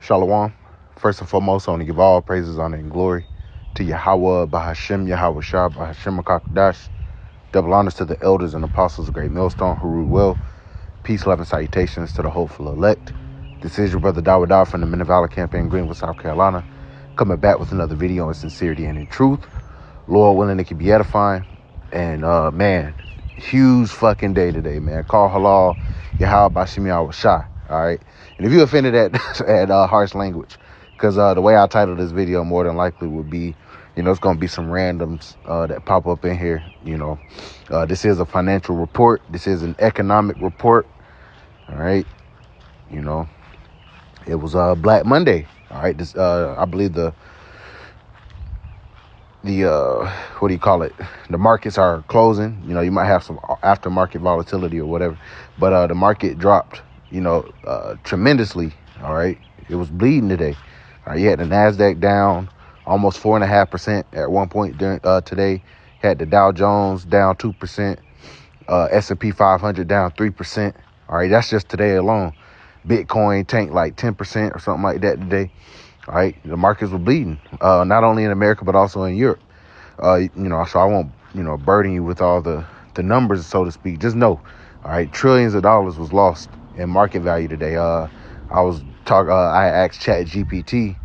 Shalom. First and foremost, I want to give all praises, honor, and glory to Yahweh, Bahashem, Yahweh Shah, Bahashem, Makakadash. Double honors to the elders and apostles of Great Millstone who rule well. Peace, love, and salutations to the hopeful elect. This is your brother Dawah from the Men of Valor campaign, Greenville, South Carolina, coming back with another video in sincerity and in truth. Lord willing, it can be edifying. And man, huge fucking day today, man. Call halal, Yahweh Bahashem, Yahweh Shah. All right. And if you offended at harsh language, because the way I titled this video more than likely would be, it's going to be some randoms that pop up in here. This is a financial report. This is an economic report. All right. It was Black Monday. All right. This I believe the what do you call it? The markets are closing. You might have some aftermarket volatility or whatever, but the market dropped, tremendously. All right. It was bleeding today. All right. You had the NASDAQ down almost 4.5% at one point during today. Had the Dow Jones down 2%, S&P 500 down 3%. All right. That's just today alone. Bitcoin tanked like 10% or something like that today. All right. The markets were bleeding, not only in America, but also in Europe. So I won't, burden you with all the numbers, so to speak. Just know, all right, trillions of dollars was lost in market value today. I asked ChatGPT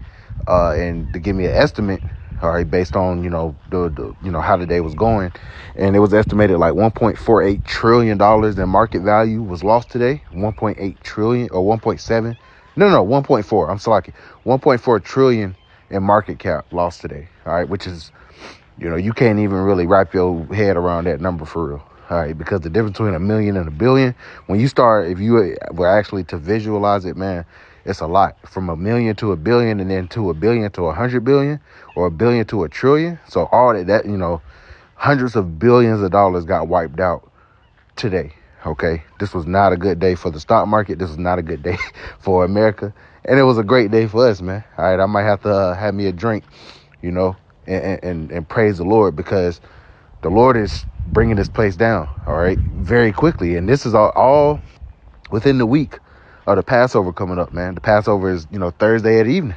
and to give me an estimate, all right, based on, how the day was going. And it was estimated like $1.48 trillion in market value was lost today. 1.8 trillion or 1.7. No, 1.4. I'm sorry. 1.4 trillion in market cap lost today. All right. Which is, you can't even really wrap your head around that number for real. All right. Because the difference between a million and a billion, when you start, if you were actually to visualize it, man, it's a lot. From a million to a billion, and then to a billion to 100 billion, or a billion to a trillion. So all that, hundreds of billions of dollars got wiped out today. Okay, this was not a good day for the stock market. This was not a good day for America, and it was a great day for us, man. All right, I might have to have me a drink, and praise the Lord, because the Lord is bringing this place down. All right, very quickly, and this is all within the week of the Passover coming up, man. The Passover is Thursday at evening,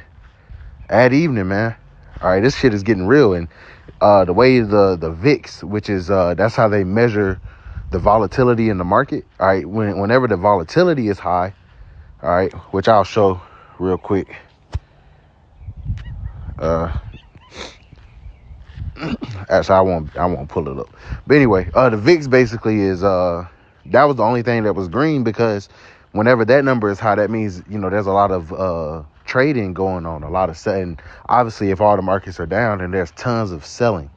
man. All right, this shit is getting real, and the way the VIX, which is that's how they measure the volatility in the market. All right. Whenever the volatility is high, all right, which I'll show real quick. Actually, I won't pull it up. But anyway, the VIX basically is, that was the only thing that was green, because whenever that number is high, that means, there's a lot of, trading going on, a lot of selling. Obviously, if all the markets are down, then there's tons of selling.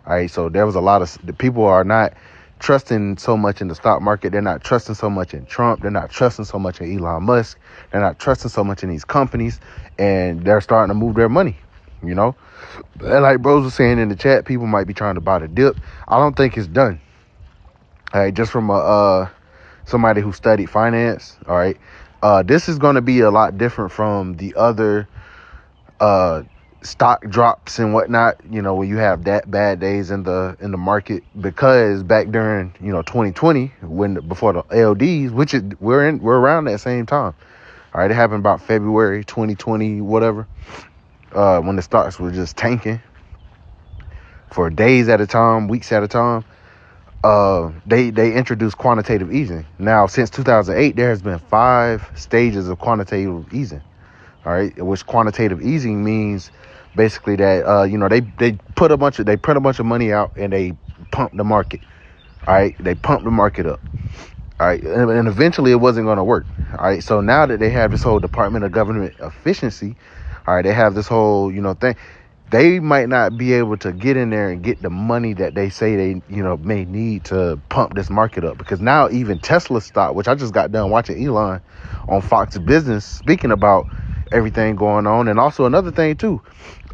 All right. So there was a lot of, the people are not trusting so much in the stock market. They're not trusting so much in Trump. They're not trusting so much in Elon Musk. They're not trusting so much in these companies, and they're starting to move their money, And like bros was saying in the chat, people might be trying to buy the dip. I don't think it's done. All right. Just from somebody who studied finance. All right. This is going to be a lot different from the other stock drops and whatnot, when you have that bad days in the market, because back during 2020, before the LDs, which is we're around that same time. All right, it happened about February 2020, whatever, when the stocks were just tanking for days at a time, weeks at a time. They introduced quantitative easing. Now, since 2008, there has been 5 stages of quantitative easing. All right, which quantitative easing means basically that they put a bunch of money out and they pump the market. All right, they pump the market up. All right, and eventually it wasn't going to work. All right, so now that they have this whole Department of Government Efficiency, all right, they have this whole thing. They might not be able to get in there and get the money that they say they may need to pump this market up, because now even Tesla stock, which I just got done watching Elon on Fox Business speaking about everything going on. And also another thing too,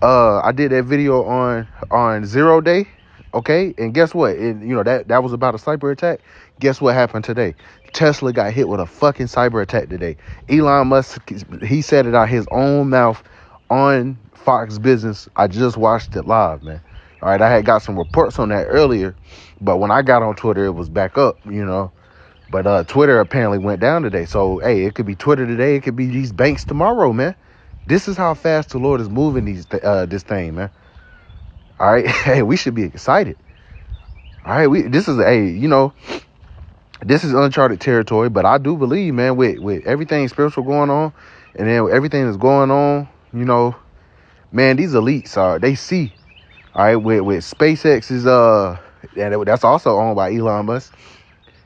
I did that video on 0 day. Okay. And guess what? That was about a cyber attack. Guess what happened today? Tesla got hit with a fucking cyber attack today. Elon Musk, he said it out his own mouth on Fox Business. I just watched it live, man. All right. I had got some reports on that earlier, but when I got on Twitter, it was back up, But Twitter apparently went down today. So, hey, it could be Twitter today. It could be these banks tomorrow, man. This is how fast the Lord is moving this thing, man. All right, hey, we should be excited. All right, this is this is uncharted territory, but I do believe, man, with everything spiritual going on, and then everything that's going on, man, these elites they see. All right, with SpaceX is and that's also owned by Elon Musk.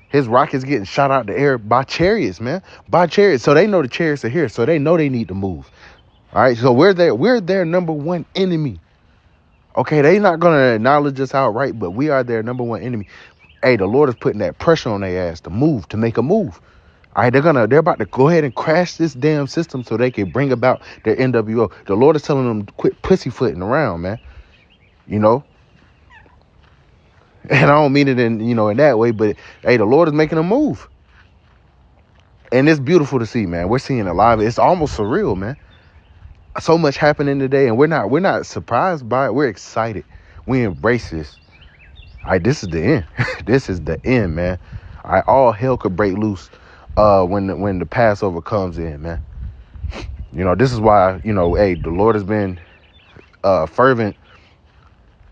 His rockets getting shot out the air by chariots, man, by chariots. So they know the chariots are here, so they know they need to move. All right, so we're their number one enemy. Okay, they not gonna acknowledge us outright, but we are their number one enemy. Hey, the Lord is putting that pressure on their ass to move, to make a move. All right, they're about to go ahead and crash this damn system so they can bring about their NWO. The Lord is telling them to quit pussyfooting around, man. And I don't mean it in that way, but hey, the Lord is making a move. And it's beautiful to see, man. We're seeing it live. It's almost surreal, man. So much happening today, and we're not surprised by it. We're excited. We embrace this. All right, this is the end. This is the end, man. All right, all hell could break loose when the Passover comes in, man. This is why, hey, the Lord has been fervent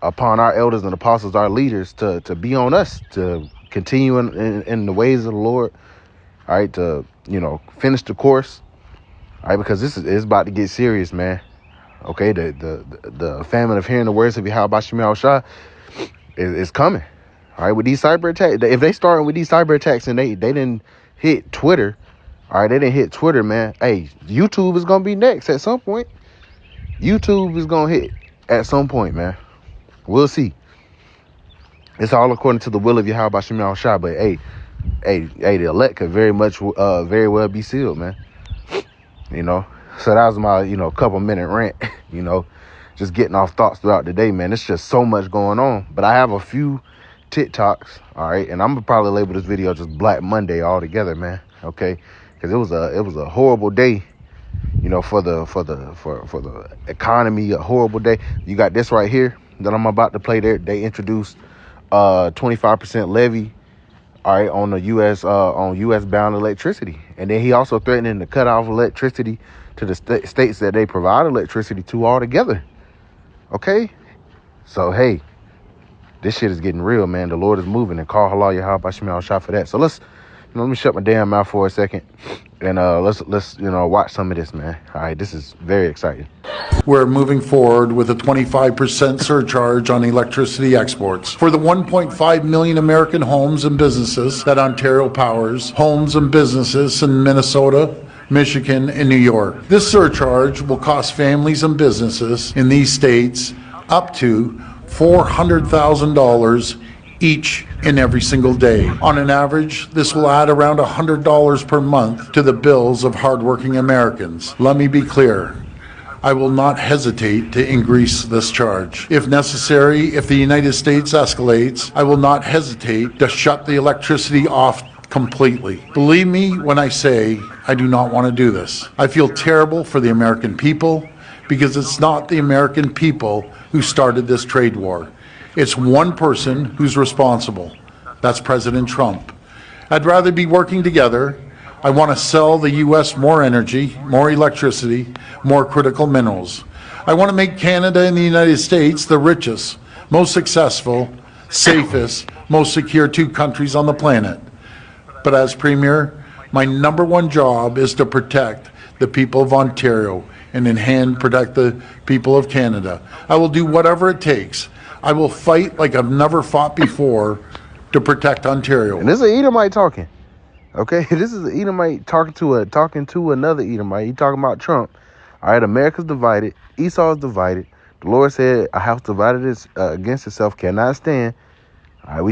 upon our elders and apostles, our leaders, to be on us, to continue in the ways of the Lord. All right, to finish the course. All right, because it's about to get serious, man. Okay, the famine of hearing the words of Yahweh Shemel Shah is coming. All right, with these cyber attacks, if they start with these cyber attacks and they didn't hit Twitter, all right, they didn't hit Twitter, man. Hey, YouTube is gonna be next at some point. YouTube is gonna hit at some point, man. We'll see. It's all according to the will of Yahweh Shemel Shah, but hey, the elect could very well be sealed, man. So that was my, couple minute rant, just getting off thoughts throughout the day, man. It's just so much going on. But I have a few TikToks, all right, and I'm gonna probably label this video just Black Monday altogether, man. Okay, because it was a horrible day, for the economy, a horrible day. You got this right here that I'm about to play. There, they introduced 25% levy, all right, on the U.S. bound electricity, and then he also threatening to cut off electricity to the states that they provide electricity to altogether. Okay, so hey, this shit is getting real, man. The Lord is moving, and call halal Yahweh Shemel Shah for that. So let me shut my damn mouth for a second, and let's watch some of this, man. All right, this is very exciting. We're moving forward with a 25% surcharge on electricity exports. For the 1.5 million American homes and businesses that Ontario powers, homes and businesses in Minnesota, Michigan, and New York. This surcharge will cost families and businesses in these states up to $400,000 each and every single day. On an average, this will add around $100 per month to the bills of hardworking Americans. Let me be clear. I will not hesitate to increase this charge. If necessary, if the United States escalates, I will not hesitate to shut the electricity off completely. Believe me when I say I do not want to do this. I feel terrible for the American people because it's not the American people who started this trade war. It's one person who's responsible. That's President Trump. I'd rather be working together. I want to sell the U.S. more energy, more electricity, more critical minerals. I want to make Canada and the United States the richest, most successful, safest, most secure two countries on the planet. But as Premier, my number one job is to protect the people of Ontario and in hand protect the people of Canada. I will do whatever it takes. I will fight like I've never fought before to protect Ontario. And this is an Edomite talking. Okay, this is an Edomite talking to another Edomite. He talking about Trump. All right, America's divided. Esau is divided. The Lord said, "A house divided against itself cannot stand." All right,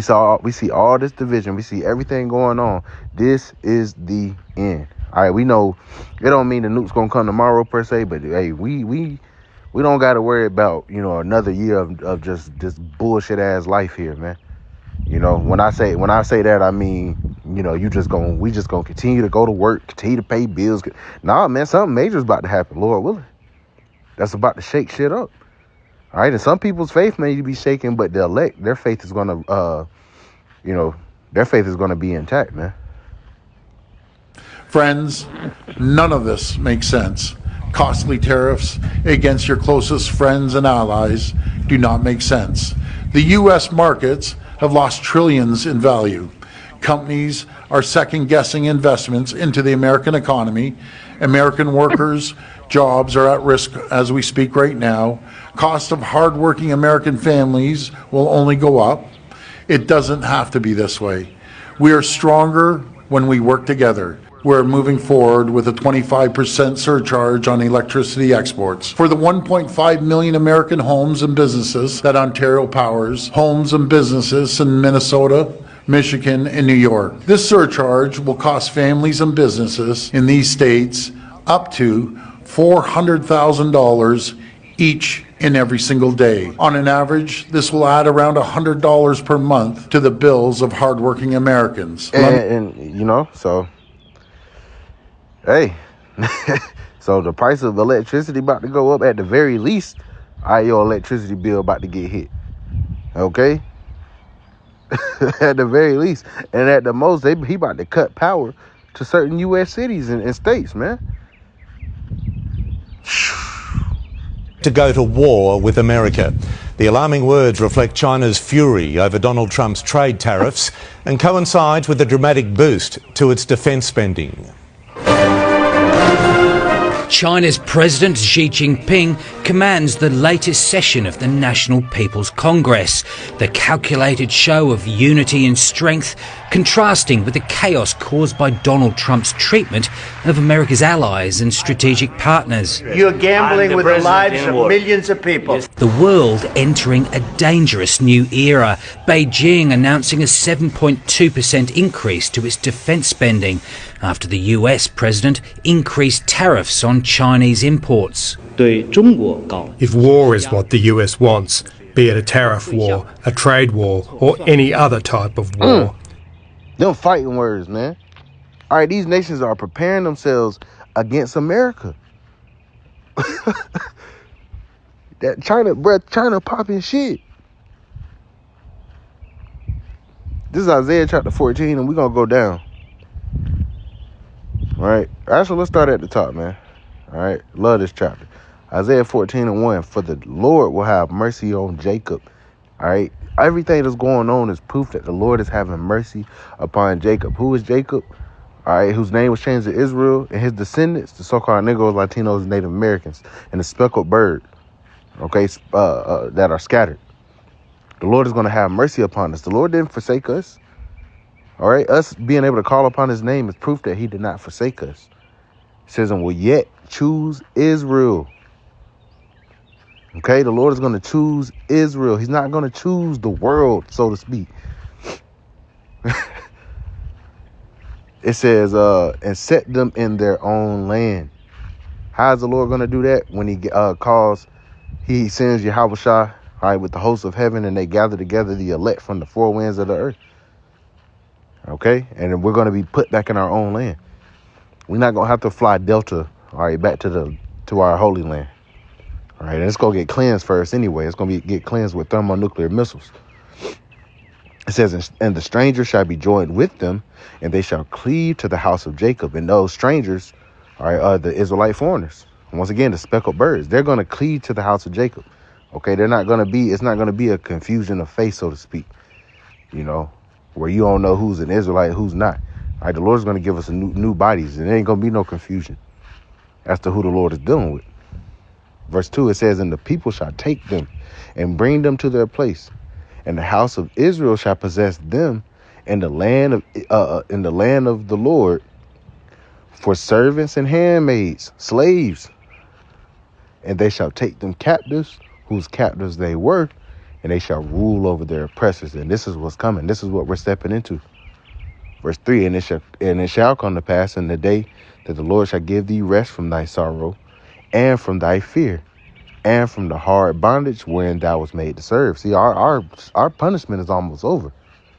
we see all this division. We see everything going on. This is the end. All right, we know it don't mean the nuke's gonna come tomorrow per se, but hey, we don't got to worry about another year of just this bullshit ass life here, man. When I say that, I mean we just gonna continue to go to work, continue to pay bills. Nah, man, something major is about to happen, Lord willing. That's about to shake shit up. All right, and some people's faith may be shaken, but the elect, their faith is gonna, be intact, man. Friends, none of this makes sense. Costly tariffs against your closest friends and allies do not make sense. The U.S. markets have lost trillions in value. Companies are second-guessing investments into the American economy. American workers' jobs are at risk as we speak right now. Cost of hardworking American families will only go up. It doesn't have to be this way. We are stronger when we work together. We're moving forward with a 25% surcharge on electricity exports. For the 1.5 million American homes and businesses that Ontario powers, homes and businesses in Minnesota, Michigan, and New York. This surcharge will cost families and businesses in these states up to $400,000 each and every single day. On an average, this will add around $100 per month to the bills of hardworking Americans. And you know, so hey, so the price of electricity about to go up at the very least. All right, your electricity bill about to get hit. Okay, at the very least, and at the most, he about to cut power to certain U.S. cities and states, man. To go to war with America. The alarming words reflect China's fury over Donald Trump's trade tariffs and coincides with a dramatic boost to its defence spending. China's President Xi Jinping commands the latest session of the National People's Congress, the calculated show of unity and strength, contrasting with the chaos caused by Donald Trump's treatment of America's allies and strategic partners. You're gambling with the lives of millions of people. The world entering a dangerous new era, Beijing announcing a 7.2% increase to its defence spending after the US president increased tariffs on Chinese imports. If war is what the US wants, be it a tariff war, a trade war, or any other type of war. Them fighting words, man. All right, these nations are preparing themselves against America. That China popping shit. This is Isaiah chapter 14, and we're going to go down. All right. Actually, let's start at the top, man. All right. Love this chapter. Isaiah 14:1. For the Lord will have mercy on Jacob. All right. Everything that's going on is proof that the Lord is having mercy upon Jacob. Who is Jacob? All right. Whose name was changed to Israel, and his descendants, the so-called Negroes, Latinos, and Native Americans, and the speckled bird, okay, that are scattered. The Lord is going to have mercy upon us. The Lord didn't forsake us. All right, us being able to call upon his name is proof that he did not forsake us. It says, and will yet choose Israel. Okay, the Lord is going to choose Israel. He's not going to choose the world, so to speak. It says, and set them in their own land. How is the Lord going to do that? When he sends Yahweh Shah, all right, with the hosts of heaven, and they gather together the elect from the four winds of the earth. Okay, and then we're going to be put back in our own land. We're not going to have to fly Delta, all right, back to our holy land. All right, and it's going to get cleansed first anyway. It's going to get cleansed with thermonuclear missiles. It says, and the stranger shall be joined with them, and they shall cleave to the house of Jacob. And those strangers, all right, are the Israelite foreigners. Once again, the speckled birds. They're going to cleave to the house of Jacob. Okay, it's not going to be a confusion of faith, so to speak. You know, where you don't know who's an Israelite, who's not. All right, the Lord's going to give us new bodies, and there ain't going to be no confusion as to who the Lord is dealing with. Verse 2, it says, and the people shall take them and bring them to their place, and the house of Israel shall possess them in the land of the Lord for servants and handmaids, slaves, and they shall take them captives, whose captives they were, and they shall rule over their oppressors. And this is what's coming. This is what we're stepping into. Verse 3, and it shall come to pass in the day that the Lord shall give thee rest from thy sorrow, and from thy fear, and from the hard bondage wherein thou was made to serve. See, our punishment is almost over.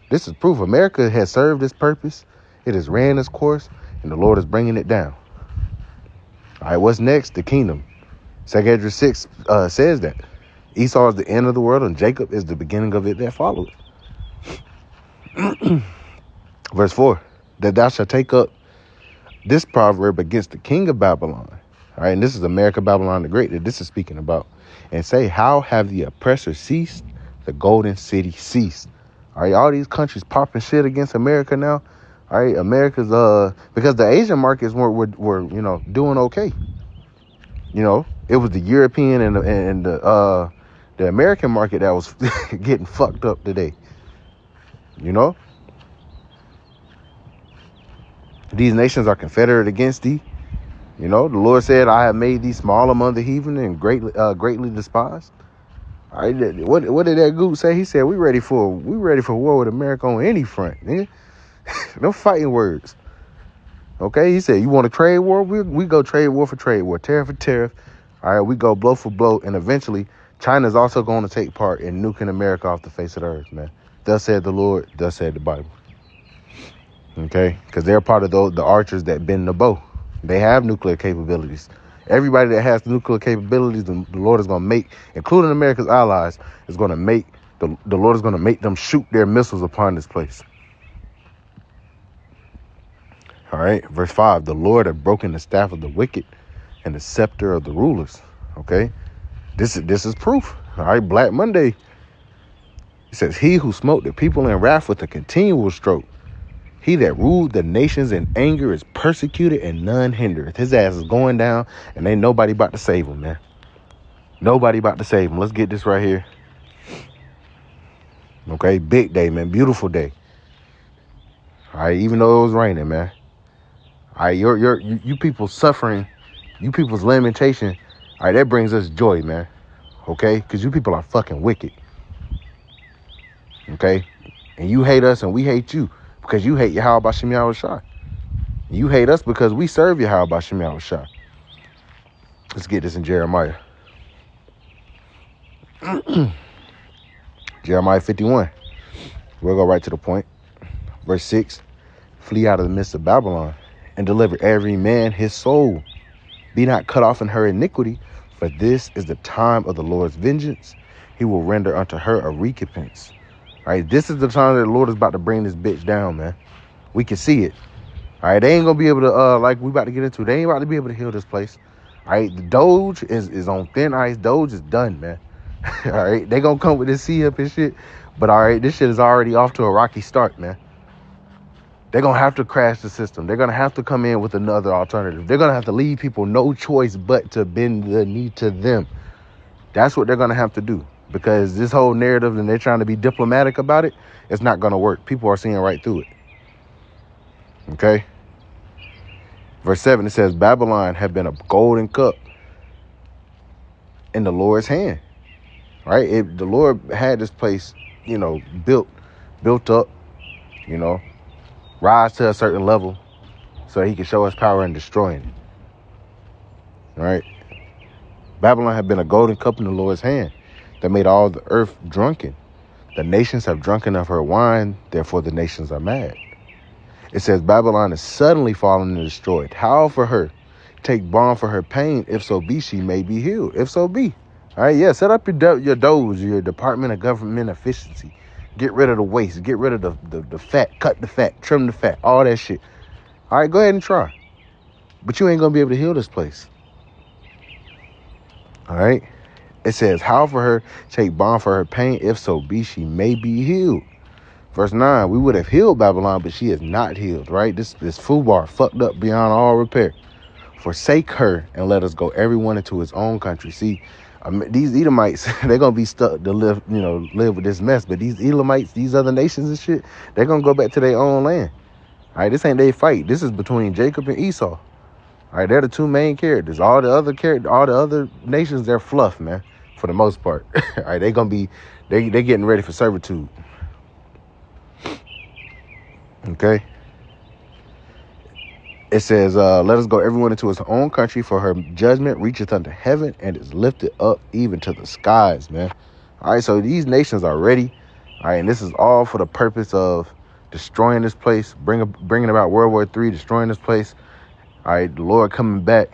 This is proof America has served its purpose. It has ran its course, and the Lord is bringing it down. All right, what's next? The kingdom. 2 Esdras 6 says that Esau is the end of the world, and Jacob is the beginning of it that follows. Verse 4, that thou shalt take up this proverb against the king of Babylon, All right, and this is America, Babylon the Great that this is speaking about. And say, how have the oppressor ceased? The golden city ceased. All right, all these countries popping shit against America now. All right, America's because the Asian markets were doing okay. You know, it was the European and the American market that was getting fucked up today. You know, these nations are confederate against thee. You know, the Lord said, I have made thee small among the heathen and greatly despised. All right, what did that goose say? He said, we ready for war with America on any front, nigga. No fighting words. Okay, he said, you want a trade war? We go trade war for trade war, tariff for tariff. All right, we go blow for blow, and eventually China's also going to take part in nuking America off the face of the earth, man. Thus said the Lord, thus said the Bible. Okay, because they're part of the archers that bend the bow. They have nuclear capabilities. Everybody that has nuclear capabilities, the Lord is going to make, including America's allies, is going to make, the Lord is going to make them shoot their missiles upon this place. All right, verse 5, the Lord had broken the staff of the wicked and the scepter of the rulers. Okay, this is proof. All right, Black Monday. It says, he who smote the people in wrath with a continual stroke. He that ruled the nations in anger is persecuted and none hindereth. His ass is going down and ain't nobody about to save him, man. Nobody about to save him. Let's get this right here. Okay, big day, man. Beautiful day. All right, even though it was raining, man. All right, you people suffering, you people's lamentation. All right, that brings us joy, man. Okay, because you people are fucking wicked. Okay, and you hate us and we hate you. Because you hate Yahweh B'Shem Yahushua. You hate us because we serve Yahweh B'Shem Yahushua. Let's get this in Jeremiah. Jeremiah 51. We'll go right to the point. Verse 6. Flee out of the midst of Babylon and deliver every man his soul. Be not cut off in her iniquity, for this is the time of the Lord's vengeance. He will render unto her a recompense. All right, this is the time that the Lord is about to bring this bitch down, man. We can see it. All right, they ain't gonna be able to, like we about to get into, they ain't about to be able to heal this place. All right, the Doge is on thin ice. Doge is done, man. All right, they gonna come with this sea up and shit. But all right, this shit is already off to a rocky start, man. They're gonna have to crash the system. They're gonna have to come in with another alternative. They're gonna have to leave people no choice but to bend the knee to them. That's what they're gonna have to do. Because this whole narrative and they're trying to be diplomatic about it, it's not going to work. People are seeing right through it. Okay. Verse 7, it says, Babylon had been a golden cup in the Lord's hand. Right? The Lord had this place, you know, built up, you know, rise to a certain level so he could show us power in destroying it. Right? Babylon had been a golden cup in the Lord's hand that made all the earth drunken. The nations have drunken of her wine, therefore the nations are mad. It says Babylon is suddenly fallen and destroyed. Howl for her, take balm for her pain, if so be she may be healed. If so be. All right, yeah, set up your Doge, your Department of Government Efficiency. Get rid of the waste, get rid of the fat, cut the fat, trim the fat, all that shit. All right, go ahead and try. But you ain't gonna be able to heal this place. All right. It says, howl for her, take balm for her pain, if so be she may be healed. Verse 9, we would have healed Babylon, but she is not healed, right? This foobar fucked up beyond all repair. Forsake her and let us go everyone into his own country. See, these Edomites, they're going to be stuck to live with this mess. But these Elamites, these other nations and shit, they're going to go back to their own land. All right, this ain't their fight. This is between Jacob and Esau. All right, they're the two main characters. All the other nations, they're fluff, man. For the most part. All right, they're getting ready for servitude. Okay. It says, let us go everyone into his own country, for her judgment reacheth unto heaven and is lifted up even to the skies, man. All right, so these nations are ready. All right, and this is all for the purpose of destroying this place, bringing about World War III, destroying this place. All right, the Lord coming back.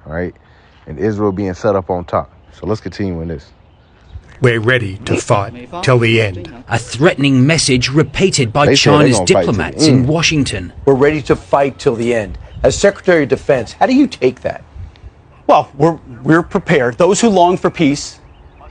All right, and Israel being set up on top. So let's continue in this. We're ready to fight till the end. A threatening message repeated by China's diplomats in Washington. We're ready to fight till the end. As Secretary of Defense, how do you take that? Well, we're prepared. Those who long for peace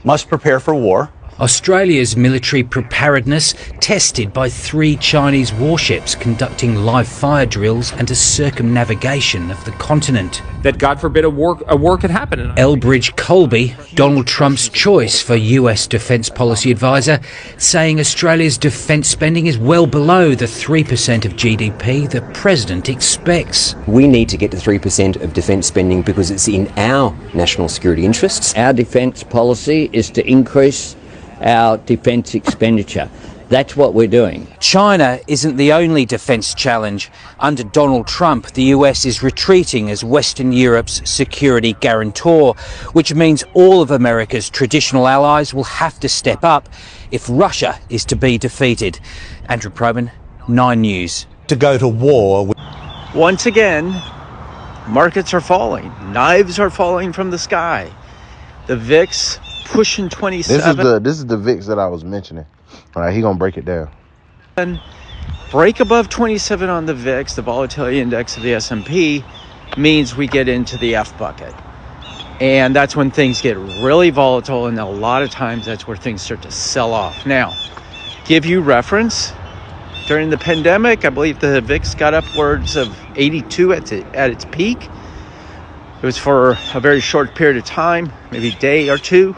must prepare for war. Australia's military preparedness tested by 3 Chinese warships conducting live fire drills and a circumnavigation of the continent. That, God forbid, a war could happen. Elbridge Colby, Donald Trump's choice for US defence policy advisor, saying Australia's defence spending is well below the 3% of GDP the President expects. We need to get to 3% of defence spending because it's in our national security interests. Our defence policy is to increase our defence expenditure. That's what we're doing. China isn't the only defence challenge. Under Donald Trump, the US is retreating as Western Europe's security guarantor, which means all of America's traditional allies will have to step up if Russia is to be defeated. Andrew Probyn, 9 News. To go to war with... Once again, markets are falling. Knives are falling from the sky. The VIX pushing 27. This is the VIX that I was mentioning. All right, he gonna break it down. Break above 27 on the VIX, the volatility index of the S&P, means we get into the F bucket. And that's when things get really volatile, and a lot of times that's where things start to sell off. Now, give you reference, during the pandemic, I believe the VIX got upwards of 82 at its peak. It was for a very short period of time, maybe a day or two,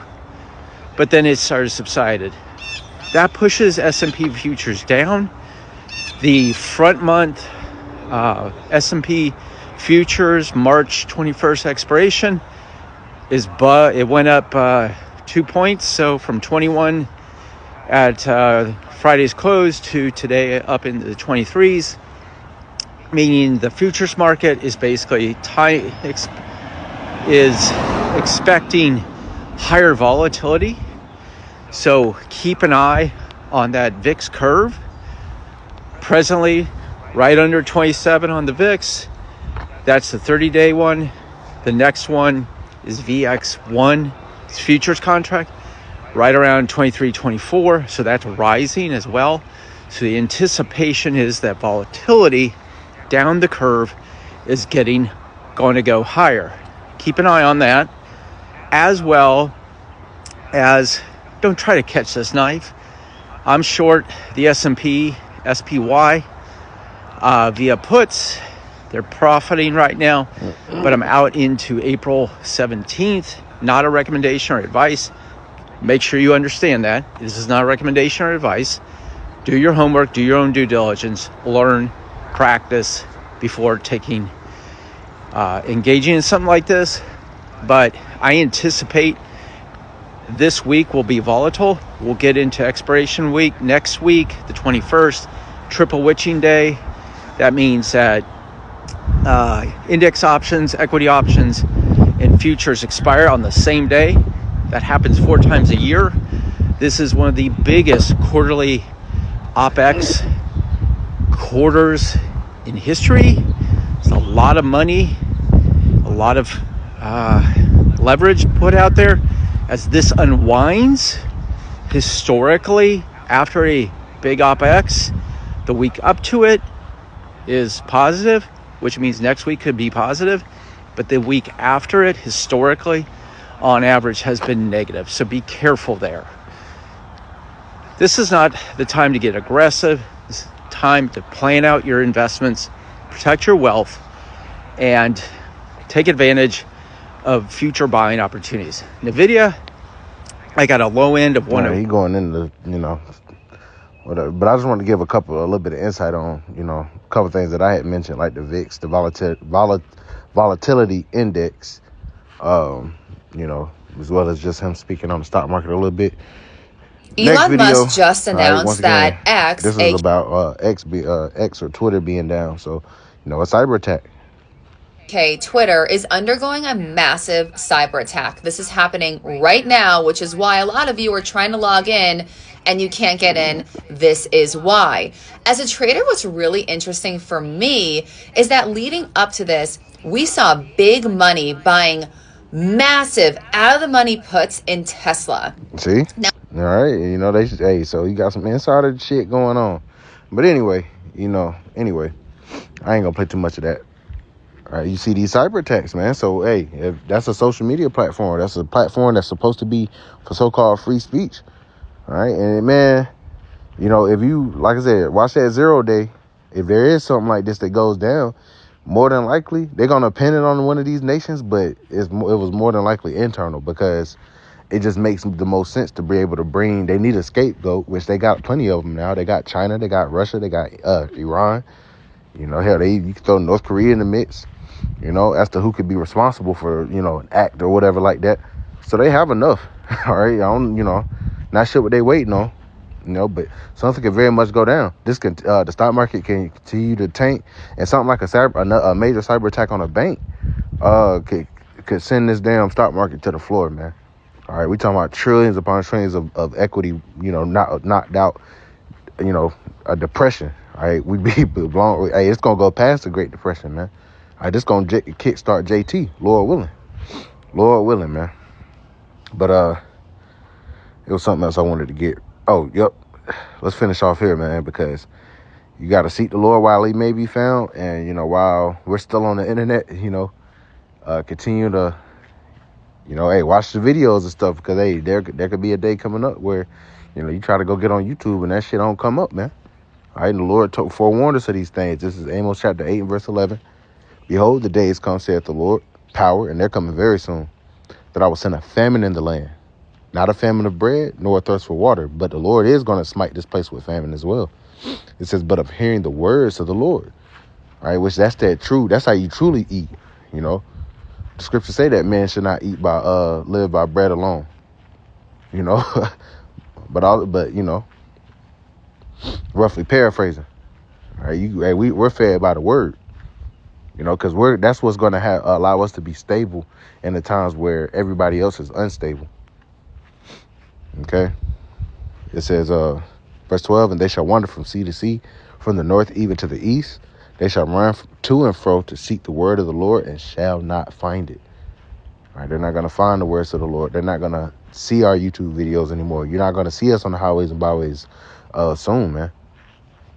but then it started subsided. That pushes S&P futures down. The front month S&P futures March 21st expiration it went up 2 points, so from 21 at Friday's close to today up into the 23s, meaning the futures market is basically expecting higher volatility. So keep an eye on that VIX curve. Presently, right under 27 on the VIX. That's the 30-day one. The next one is VX1, it's futures contract, right around 23.24. So that's rising as well. So the anticipation is that volatility down the curve is going to go higher. Keep an eye on that, as well as don't try to catch this knife. I'm short the S&P, SPY via puts. They're profiting right now, but I'm out into April 17th. Not a recommendation or advice. Make sure you understand that. This is not a recommendation or advice. Do your homework, do your own due diligence, learn, practice before engaging in something like this. But I anticipate this week will be volatile. We'll get into expiration week next week, the 21st, triple witching day. That means that index options, equity options, and futures expire on the same day. That happens 4 times a year. This is one of the biggest quarterly OPEX quarters in history. It's a lot of money, a lot of leverage put out there. As this unwinds, historically, after a big OPEX, the week up to it is positive, which means next week could be positive. But the week after it, historically, on average, has been negative. So be careful there. This is not the time to get aggressive. It's time to plan out your investments, protect your wealth, and take advantage of future buying opportunities. NVIDIA, I got a low end of one. He going into, whatever. But I just want to give a little bit of insight on, a couple things that I had mentioned, like the VIX, the volatility index, as well as just him speaking on the stock market a little bit. Elon Musk just announced that X. This is about X or Twitter being down. So, a cyber attack. Okay, Twitter is undergoing a massive cyber attack. This is happening right now, which is why a lot of you are trying to log in and you can't get in. This is why. As a trader, what's really interesting for me is that leading up to this, we saw big money buying massive out-of-the-money puts in Tesla. See? Now, all right, so you got some insider shit going on. But anyway, I ain't gonna play too much of that. All right, you see these cyber attacks, man. So, hey, if that's a social media platform. That's a platform that's supposed to be for so-called free speech. All right, and man, you know, if you, like I said, watch that 0 day. If there is something like this that goes down, more than likely they're gonna pin it on one of these nations, but it was more than likely internal, because it just makes the most sense to be able to bring. They need a scapegoat, which they got plenty of them now. They got China, they got Russia, they got Iran. You know, hell, you can throw North Korea in the mix. You know, as to who could be responsible for, you know, an act or whatever like that. So they have enough. All right, I don't, you know, not sure what they waiting on. You know, but something could very much go down. This can, the stock market can continue to tank, and something like a major cyber attack on a bank, could send this damn stock market to the floor, man. All right, we talking about trillions upon trillions of equity, you know, knocked out, you know, a depression. All right, we be blown. Hey, it's gonna go past the Great Depression, man. All right, this gonna kickstart JT, Lord willing, man. But it was something else I wanted to get. Oh, yep. Let's finish off here, man, because you got to seek the Lord while he may be found. And, you know, while we're still on the internet, you know, continue to, you know, hey, watch the videos and stuff, because, hey, there could be a day coming up where, you know, you try to go get on YouTube and that shit don't come up, man. All right, and the Lord forewarned us of these things. This is Amos chapter 8 and verse 11. Behold, the days come, saith the Lord, power, and they're coming very soon, that I will send a famine in the land. Not a famine of bread, nor a thirst for water, but the Lord is going to smite this place with famine as well. It says, but of hearing the words of the Lord. All right, which that's how you truly eat, you know. The scriptures say that man should not live by bread alone, you know. but you know, roughly paraphrasing. All right, we're fed by the word, you know, because that's what's going to allow us to be stable in the times where everybody else is unstable. Okay, it says, verse 12, and they shall wander from sea to sea, from the north even to the east. They shall run to and fro to seek the word of the Lord, and shall not find it. All right, they're not going to find the words of the Lord. They're not going to see our YouTube videos anymore. You're not going to see us on the highways and byways soon, man.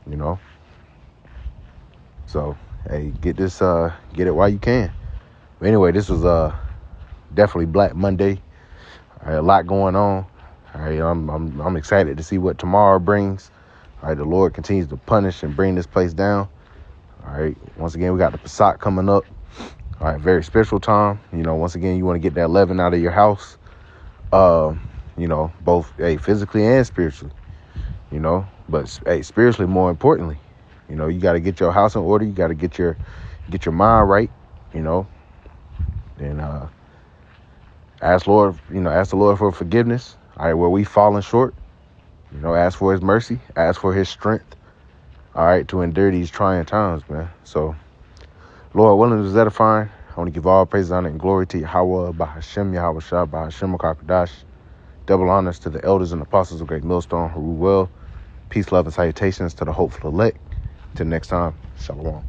You know. So, hey, get it while you can. But anyway, this was definitely Black Monday. All right, a lot going on. All right, I'm excited to see what tomorrow brings. All right, the Lord continues to punish and bring this place down. All right, once again, we got the Pesach coming up. All right, very special time. You know, once again, you want to get that leaven out of your house. You know, both physically and spiritually. You know, but spiritually more importantly. You know, you got to get your house in order. You got to get your mind right. You know, and ask the Lord for forgiveness. All right, where we falling short, you know, ask for his mercy, ask for his strength, all right, to endure these trying times, man. So, Lord willing, is edifying. I want to give all praise, honor, and glory to Yahweh, Bahashem, Yahweh Shah, Bahashem, Kakadash. Double honors to the elders and apostles of Great Millstone who rule well. Peace, love, and salutations to the hopeful elect. Till next time, Shalom.